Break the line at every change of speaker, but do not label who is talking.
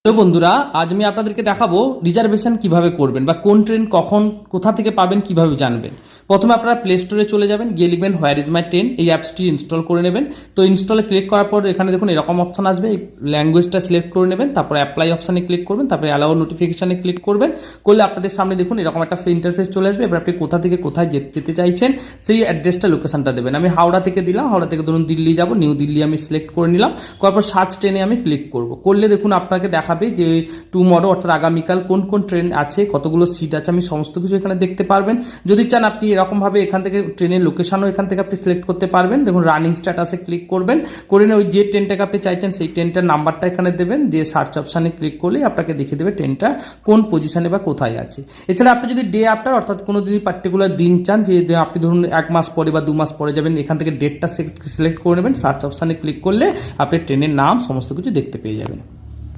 তো বন্ধুরা, আজ আমি আপনাদেরকে দেখাবো রিজার্ভেশন কিভাবে করবেন বা কোন ট্রেন কখন কোথা থেকে পাবেন কিভাবে জানবেন। প্রথমে আপনারা প্লে স্টোরে চলে যাবেন, গিয়ে লিখবেন হোয়ার ইজ মাই ট্রেন, এই অ্যাপসটি ইনস্টল করে নেবেন। তো ইনস্টলে ক্লিক করার পর এখানে দেখুন এরকম অপশন আসবে, এই ল্যাঙ্গুয়েজটা সিলেক্ট করে নেবেন, তারপরে অ্যাপ্লাই অপশানে ক্লিক করবেন, তারপরে অ্যালাউ নোটিফিকেশানে ক্লিক করবেন। করলে আপনাদের সামনে দেখুন এরকম একটা ইন্টারফেস চলে আসবে। এবার আপনি কোথা থেকে কোথায় যেতে চাইছেন সেই অ্যাড্রেসটা লোকেশনটা দেবেন। আমি হাওড়া থেকে দিলাম, হাওড়া থেকে ধরুন দিল্লি যাব, নিউ দিল্লি আমি সিলেক্ট করে নিলাম। করার পর সার্চ ট্রেনে আমি ক্লিক করব। করলে দেখুন আপনাকে দেখাবে যে টুমরো অর্থাৎ আগামীকাল কোন কোন ট্রেন আছে, কতগুলো সিট আছে, আমি সমস্ত কিছু এখানে দেখতে পারবেন। যদি চান আপনি এরকমভাবে এখান থেকে ট্রেনের লোকেশনও এখান থেকে আপনি সিলেক্ট করতে পারবেন। দেখুন রানিং স্ট্যাটাসে ক্লিক করবেন, করে ওই যে ট্রেনটাকে আপনি চাইছেন সেই ট্রেনটার নাম্বারটা এখানে দেবেন, দিয়ে সার্চ অপশানে ক্লিক করলেই আপনাকে দেখিয়ে দেবে ট্রেনটা কোন পজিশনে বা কোথায় আছে। এছাড়া আপনি যদি ডে আফটার অর্থাৎ কোনো যদি পার্টিকুলার দিন চান, যে আপনি ধরুন 1 মাস পরে বা 2 মাস পরে যাবেন, এখান থেকে ডেটটা সিলেক্ট করে নেবেন, সার্চ অপশানে ক্লিক করলে আপনি ট্রেনের নাম সমস্ত কিছু দেখতে পেয়ে যাবেন।